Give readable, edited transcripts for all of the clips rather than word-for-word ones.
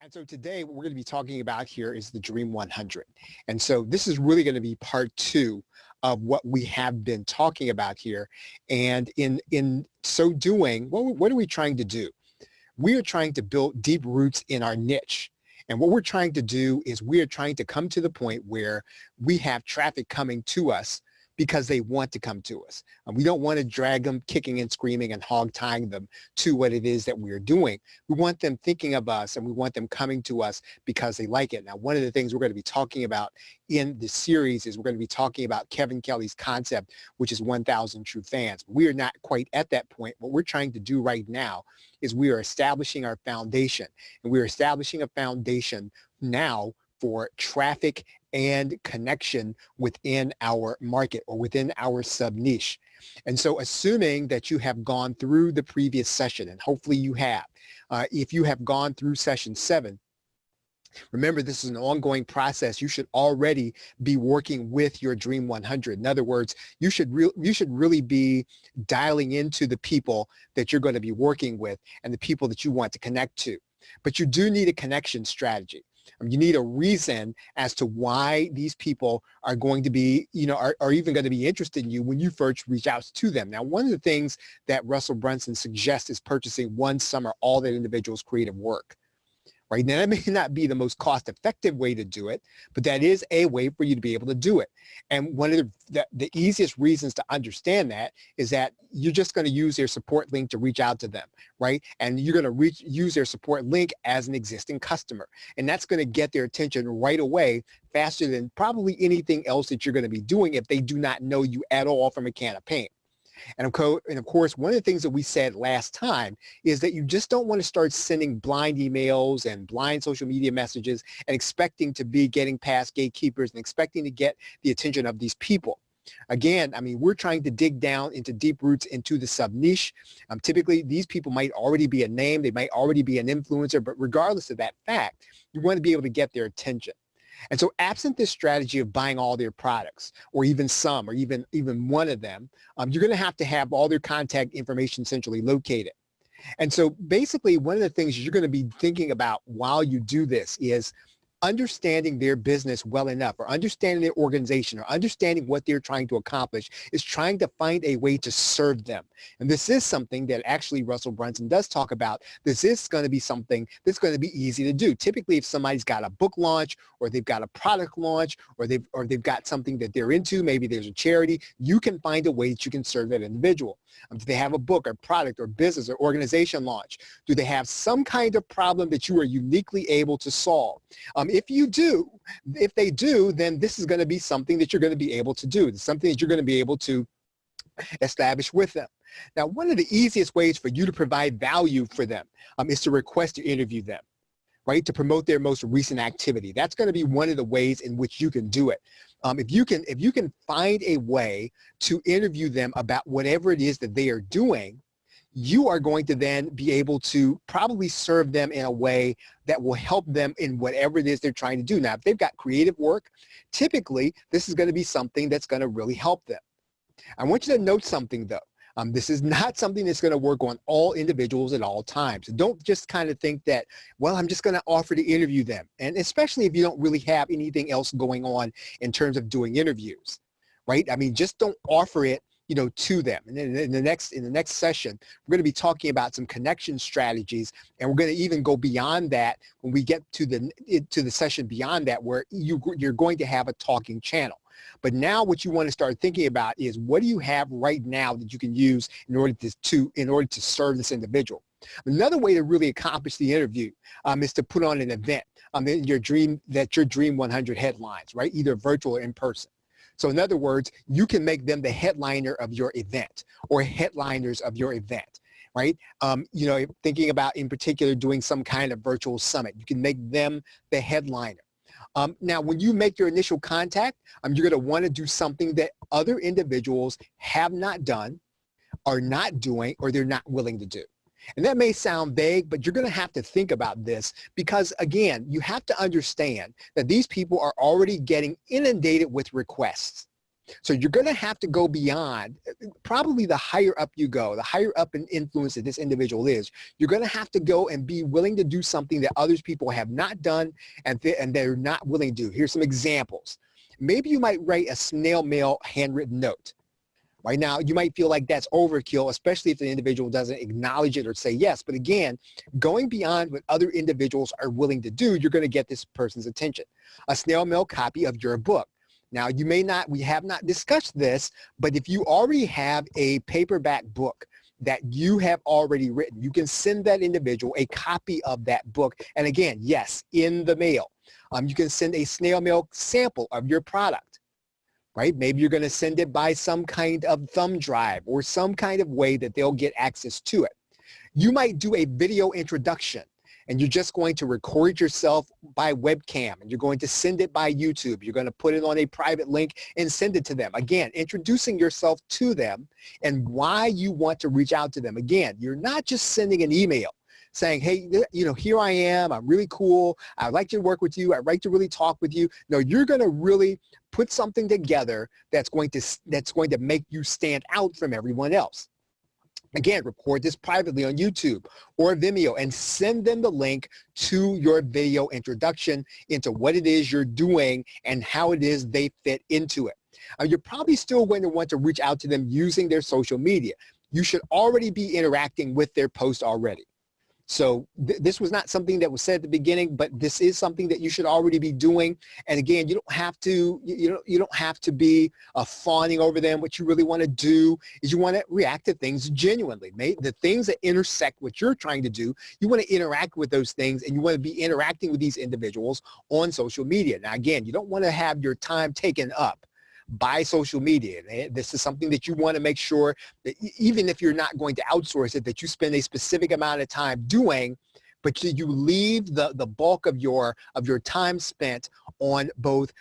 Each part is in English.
And so today what we're going to be talking about here is the Dream 100. And so this is really going to be part two of what we have been talking about here. And in so doing, what are we trying to do? We are trying to build deep roots in our niche. And what we're trying to do is we are trying to come to the point where we have traffic coming to us because they want to come to us. And we don't want to drag them kicking and screaming and hog tying them to what it is that we're doing. We want them thinking of us and we want them coming to us because they like it. Now, one of the things we're going to be talking about in this series is we're going to be talking about Kevin Kelly's concept, which is 1,000 true fans. We are not quite at that point. What we're trying to do right now is we are establishing our foundation, and we're establishing a foundation now for traffic and connection within our market or within our sub niche. And so assuming that you have gone through the previous session, and hopefully you have, if you have gone through session 7, remember, this is an ongoing process. You should already be working with your Dream 100. In other words, you should really be dialing into the people that you're going to be working with and the people that you want to connect to. But you do need a connection strategy. You need a reason as to why these people are going to be, are even going to be interested in you when you first reach out to them. Now, one of the things that Russell Brunson suggests is purchasing one, some, or all that individual's creative work. Right now, that may not be the most cost-effective way to do it, but that is a way for you to be able to do it. And one of the easiest reasons to understand that is that you're just going to use their support link to reach out to them, right? And you're going to use their support link as an existing customer. And that's going to get their attention right away, faster than probably anything else that you're going to be doing if they do not know you at all from a can of paint. And of course, one of the things that we said last time is that you just don't want to start sending blind emails and blind social media messages and expecting to be getting past gatekeepers and expecting to get the attention of these people. Again, I mean, we're trying to dig down into deep roots into the sub niche. Typically, these people might already be a name. They might already be an influencer. But regardless of that fact, you want to be able to get their attention. And so absent this strategy of buying all their products or even some or even one of them, you're going to have all their contact information centrally located. And so basically one of the things you're going to be thinking about while you do this is understanding their business well enough, or understanding their organization, or understanding what they're trying to accomplish, is trying to find a way to serve them. And this is something that actually Russell Brunson does talk about. This is going to be something that's going to be easy to do. Typically, if somebody's got a book launch, or they've got a product launch, or they've got something that they're into, maybe there's a charity, you can find a way that you can serve that individual. Do they have a book or product or business or organization launch? Do they have some kind of problem that you are uniquely able to solve? If they do, then this is going to be something that you're going to be able to do. It's something that you're going to be able to establish with them. Now, one of the easiest ways for you to provide value for them is to request to interview them, right? To promote their most recent activity. That's going to be one of the ways in which you can do it. If you can find a way to interview them about whatever it is that they are doing, you are going to then be able to probably serve them in a way that will help them in whatever it is they're trying to do. Now, if they've got creative work, typically this is going to be something that's going to really help them. I want you to note something though. This is not something that's going to work on all individuals at all times. Don't just kind of think that, well, I'm just going to offer to interview them. And especially if you don't really have anything else going on in terms of doing interviews, right? I mean, just don't offer it to them. And then in the next session, we're going to be talking about some connection strategies, and we're going to even go beyond that when we get to the session beyond that, where you're going to have a talking channel. But now what you want to start thinking about is, what do you have right now that you can use in order to serve this individual? Another way to really accomplish the interview is to put on an event your Dream 100 headlines, right? Either virtual or in person. So in other words, you can make them the headliner of your event or headliners of your event, right? Thinking about in particular doing some kind of virtual summit, you can make them the headliner. Now, when you make your initial contact, you're going to want to do something that other individuals have not done, are not doing, or they're not willing to do. And that may sound vague, but you're going to have to think about this because, again, you have to understand that these people are already getting inundated with requests. So you're going to have to go beyond, probably the higher up you go, the higher up in influence that this individual is, you're going to have to go and be willing to do something that others people have not done and they're not willing to do. Here's some examples. Maybe you might write a snail mail handwritten note. Right now, you might feel like that's overkill, especially if the individual doesn't acknowledge it or say yes. But again, going beyond what other individuals are willing to do, you're going to get this person's attention. A snail mail copy of your book. Now, you may not, we have not discussed this, but if you already have a paperback book that you have already written, you can send that individual a copy of that book. And again, yes, in the mail. You can send a snail mail sample of your product, right? Maybe you're going to send it by some kind of thumb drive or some kind of way that they'll get access to it. You might do a video introduction, and you're just going to record yourself by webcam, and you're going to send it by YouTube. You're going to put it on a private link and send it to them. Again, introducing yourself to them and why you want to reach out to them. Again, you're not just sending an email saying, hey, you know, here I am, I'm really cool, I'd like to work with you, I'd like to really talk with you. No, you're going to really put something together that's going to make you stand out from everyone else. Again, record this privately on YouTube or Vimeo and send them the link to your video introduction into what it is you're doing and how it is they fit into it. You're probably still going to want to reach out to them using their social media. You should already be interacting with their post already. So this was not something that was said at the beginning, but this is something that you should already be doing. And again, you don't have to, you don't have to be fawning over them. What you really want to do is you want to react to things genuinely. The things that intersect what you're trying to do, you want to interact with those things, and you want to be interacting with these individuals on social media. Now, again, you don't want to have your time taken up by social media. This is something that you want to make sure that even if you're not going to outsource it, that you spend a specific amount of time doing, but you leave the bulk of your time spent on both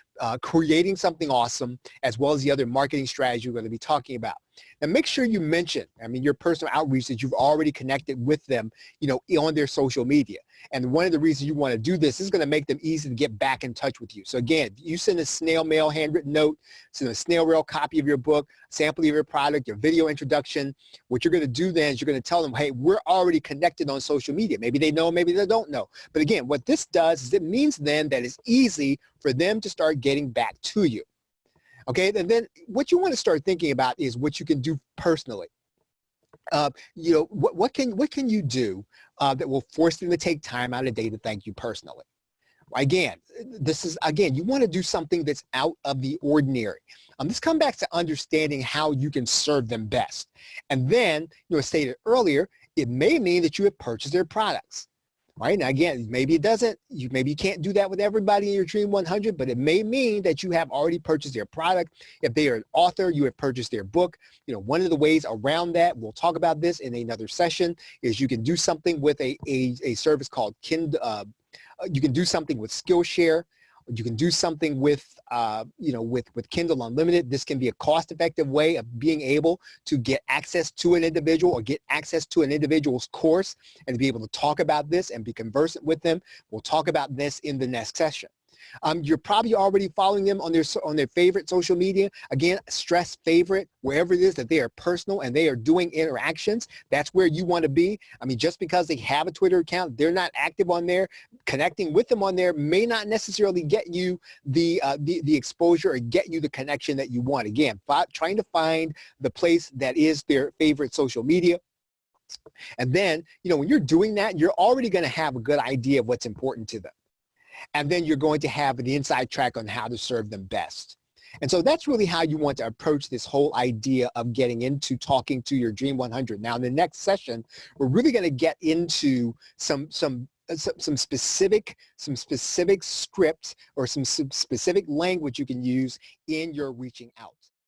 creating something awesome as well as the other marketing strategies we're going to be talking about. Now, make sure you mention, your personal outreach, that you've already connected with them, on their social media. And one of the reasons you want to do this is going to make them easy to get back in touch with you. So again, you send a snail mail handwritten note, send a snail mail copy of your book, sample of your product, your video introduction. What you're going to do then is you're going to tell them, hey, we're already connected on social media. Maybe they know, maybe they don't know. But again, what this does is it means then that it's easy for them to start getting back to you. Okay, and then what you want to start thinking about is what you can do personally. What can you do that will force them to take time out of the day to thank you personally? Again, you want to do something that's out of the ordinary. This comes back to understanding how you can serve them best. And then, as stated earlier, it may mean that you have purchased their products. Right? Now, again, maybe it doesn't. Maybe you can't do that with everybody in your Dream 100, but it may mean that you have already purchased their product. If they are an author, you have purchased their book. One of the ways around that, we'll talk about this in another session, is you can do something with a service called Kindle. You can do something with Skillshare. You can do something with, with Kindle Unlimited. This can be a cost-effective way of being able to get access to an individual or get access to an individual's course and to be able to talk about this and be conversant with them. We'll talk about this in the next session. You're probably already following them on their favorite social media. Again, stress favorite, wherever it is that they are personal and they are doing interactions, that's where you want to be. Just because they have a Twitter account, they're not active on there. Connecting with them on there may not necessarily get you the exposure or get you the connection that you want. Again, trying to find the place that is their favorite social media. And then, when you're doing that, you're already going to have a good idea of what's important to them. And then you're going to have an inside track on how to serve them best. And so that's really how you want to approach this whole idea of getting into talking to your Dream 100. Now, in the next session, we're really going to get into some specific scripts or some specific language you can use in your reaching out.